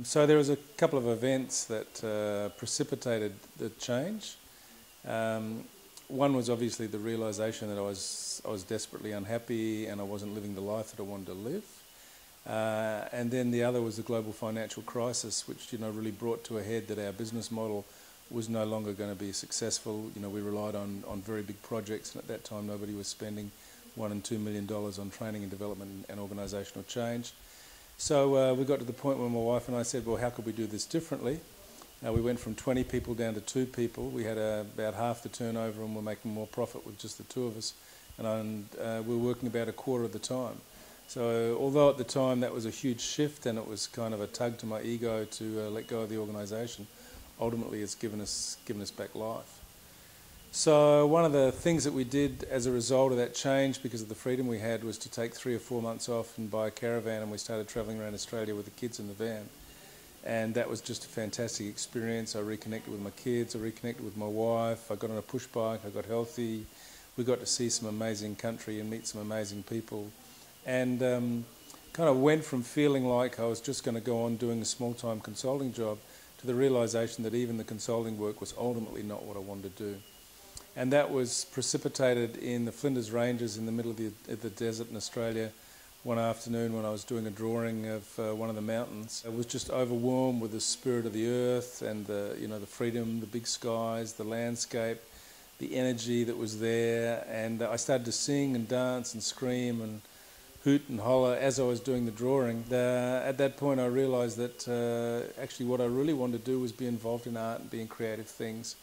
So there was a couple of events that precipitated the change. One was obviously the realisation that I was desperately unhappy and I wasn't living the life that I wanted to live. And then the other was the global financial crisis, which really brought to a head that our business model was no longer going to be successful. We relied on very big projects, and at that time nobody was spending $1 and $2 million on training and development and organisational change. So we got to the point where my wife and I said, well, how could we do this differently? We went from 20 people down to 2 people. We had about half the turnover and we're making more profit with just the 2 of us. And we were working about a quarter of the time. So although at the time that was a huge shift and it was kind of a tug to my ego to let go of the organisation, ultimately it's given us back life. So one of the things that we did as a result of that change, because of the freedom we had, was to take 3 or 4 months off and buy a caravan, and we started travelling around Australia with the kids in the van. And that was just a fantastic experience. I reconnected with my kids, I reconnected with my wife, I got on a push bike, I got healthy. We got to see some amazing country and meet some amazing people. And kind of went from feeling like I was just going to go on doing a small-time consulting job to the realisation that even the consulting work was ultimately not what I wanted to do. And that was precipitated in the Flinders Ranges in the middle of the desert in Australia one afternoon when I was doing a drawing of one of the mountains. I was just overwhelmed with the spirit of the earth and the freedom, the big skies, the landscape, the energy that was there. And I started to sing and dance and scream and hoot and holler as I was doing the drawing. At that point I realised that actually what I really wanted to do was be involved in art and be in creative things.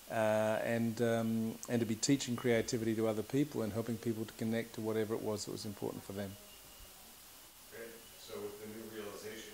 And to be teaching creativity to other people and helping people to connect to whatever it was that was important for them. Great. So with the new realization,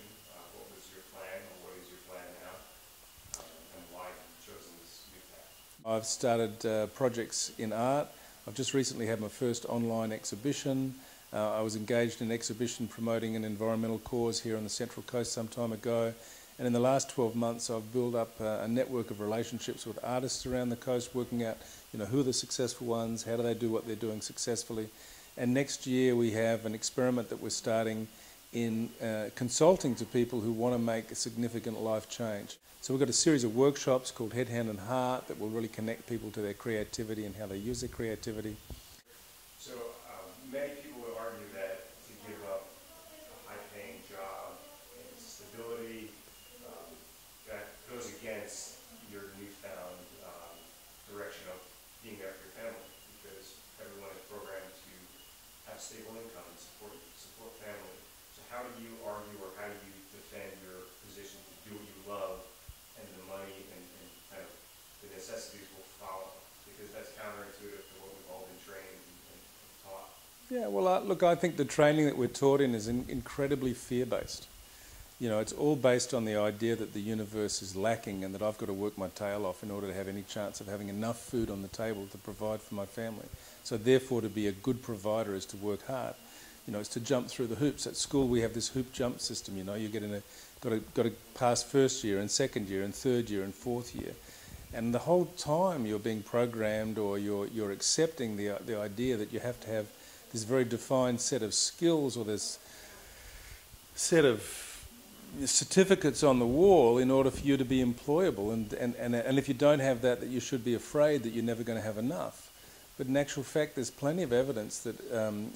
what was your plan, or what is your plan now, and why have you chosen this new path? I've started projects in art. I've just recently had my first online exhibition. I was engaged in an exhibition promoting an environmental cause here on the Central Coast some time ago. And in the last 12 months, I've built up a network of relationships with artists around the coast, working out, who are the successful ones, how do they do what they're doing successfully. And next year we have an experiment that we're starting in consulting to people who want to make a significant life change. So we've got a series of workshops called Head, Hand and Heart that will really connect people to their creativity and how they use their creativity. So many people would argue that to give up a high-paying job and stability, that goes against your newfound direction of being there for your family, because everyone is programmed to have stable income and support family. So how do you argue, or how do you defend your position to do what you love, and the money and kind of the necessities will follow? Because that's counterintuitive to what we've all been trained and taught. Yeah, well, look, I think the training that we're taught in is incredibly fear-based. It's all based on the idea that the universe is lacking and that I've got to work my tail off in order to have any chance of having enough food on the table to provide for my family. So therefore, to be a good provider is to work hard. It's to jump through the hoops. At school, we have this hoop jump system. You get got to pass first year and second year and third year and fourth year. And the whole time you're being programmed, or you're accepting the idea that you have to have this very defined set of skills or this set of certificates on the wall in order for you to be employable, and if you don't have that you should be afraid that you're never going to have enough. But in actual fact, there's plenty of evidence that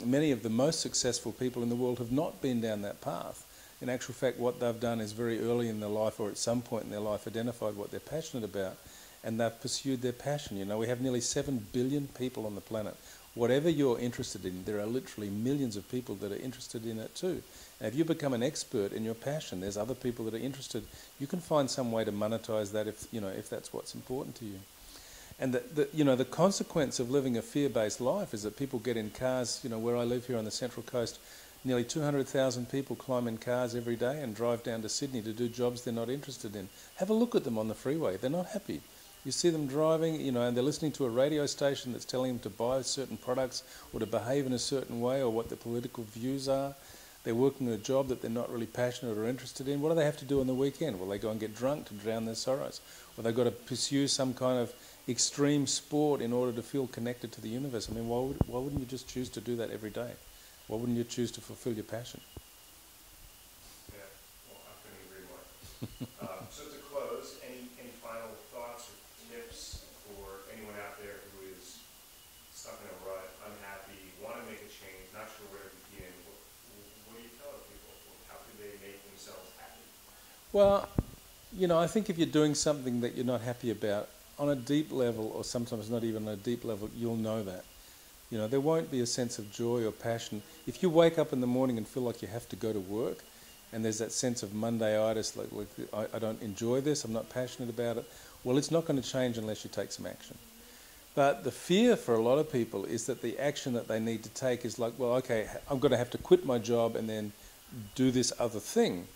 many of the most successful people in the world have not been down that path. In actual fact, what they've done is very early in their life, or at some point in their life, identified what they're passionate about, and they've pursued their passion. We have nearly 7 billion people on the planet. Whatever you're interested in, there are literally millions of people that are interested in it too. And if you become an expert in your passion, there's other people that are interested. You can find some way to monetize that if that's what's important to you. And the consequence of living a fear-based life is that people get in cars. Where I live here on the Central Coast, nearly 200,000 people climb in cars every day and drive down to Sydney to do jobs they're not interested in. Have a look at them on the freeway. They're not happy. You see them driving, and they're listening to a radio station that's telling them to buy certain products or to behave in a certain way, or what their political views are. They're working a job that they're not really passionate or interested in. What do they have to do on the weekend? Well, they go and get drunk to drown their sorrows. Or they've got to pursue some kind of extreme sport in order to feel connected to the universe. I mean, why wouldn't you just choose to do that every day? Why wouldn't you choose to fulfill your passion? Yeah, well, I couldn't agree more. So to close, any final thoughts or tips for anyone out there who is stuck in a rut, unhappy, want to make a change, not sure where to begin? What do you tell people? How can they make themselves happy? Well, you know, I think if you're doing something that you're not happy about, on a deep level, or sometimes not even on a deep level, you'll know that. You know, there won't be a sense of joy or passion. If you wake up in the morning and feel like you have to go to work, and there's that sense of Monday-itis, like I don't enjoy this, I'm not passionate about it, well, it's not going to change unless you take some action. But the fear for a lot of people is that the action that they need to take is like, well, okay, I'm going to have to quit my job and then do this other thing.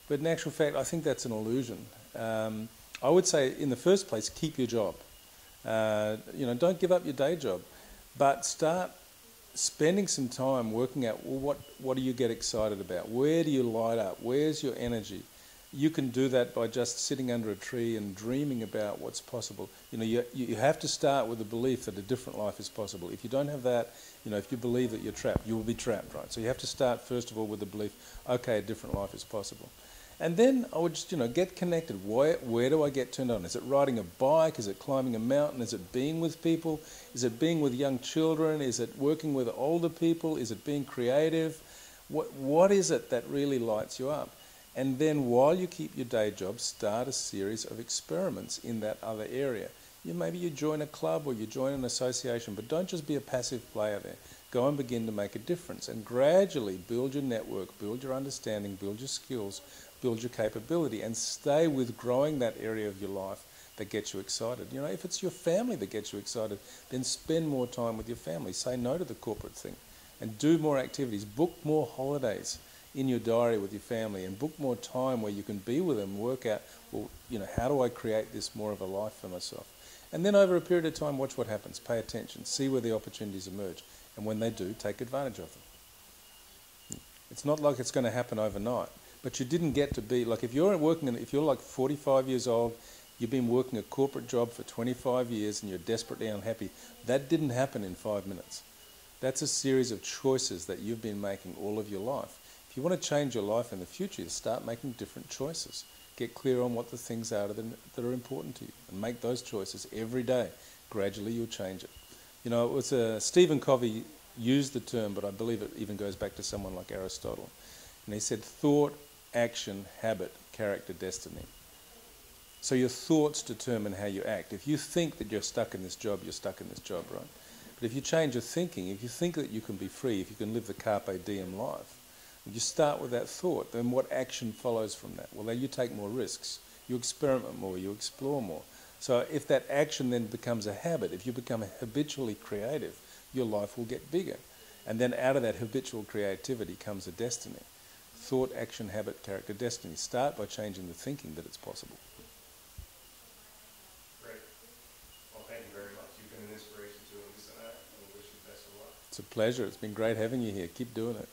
But in actual fact, I think that's an illusion. I would say, in the first place, keep your job. You know, don't give up your day job, but start spending some time working out, well, what do you get excited about? Where do you light up? Where's your energy? You can do that by just sitting under a tree and dreaming about what's possible. You know, you have to start with the belief that a different life is possible. If you don't have that, you know, if you believe that you're trapped, you will be trapped, right? So you have to start, first of all, with the belief, okay, a different life is possible. And then I would just, you know, get connected. Where do I get turned on? Is it riding a bike? Is it climbing a mountain? Is it being with people? Is it being with young children? Is it working with older people? Is it being creative? What is it that really lights you up? And then while you keep your day job, start a series of experiments in that other area. Maybe you join a club or you join an association, but don't just be a passive player there. Go and begin to make a difference, and gradually build your network, build your understanding, build your skills, build your capability, and stay with growing that area of your life that gets you excited. You know, if it's your family that gets you excited, then spend more time with your family. Say no to the corporate thing and do more activities. Book more holidays in your diary with your family, and book more time where you can be with them, work out, well, you know, how do I create this more of a life for myself? And then over a period of time, watch what happens. Pay attention. See where the opportunities emerge. And when they do, take advantage of them. It's not like it's going to happen overnight. But you didn't get to be, like if you're like 45 years old, you've been working a corporate job for 25 years and you're desperately unhappy, that didn't happen in 5 minutes. That's a series of choices that you've been making all of your life. If you want to change your life in the future, start making different choices. Get clear on what the things are that are important to you, and make those choices every day. Gradually you'll change it. You know, it was Stephen Covey used the term, but I believe it even goes back to someone like Aristotle. And he said, thought, action, habit, character, destiny. So your thoughts determine how you act. If you think that you're stuck in this job, you're stuck in this job, right? But if you change your thinking, if you think that you can be free, if you can live the Carpe Diem life, you start with that thought, then what action follows from that? Well, then you take more risks, you experiment more, you explore more. So if that action then becomes a habit, if you become habitually creative, your life will get bigger. And then out of that habitual creativity comes a destiny. Thought, action, habit, character, destiny. Start by changing the thinking that it's possible. Great. Well, thank you very much. You've been an inspiration to Elise and I, and we wish you the best of luck. It's a pleasure. It's been great having you here. Keep doing it.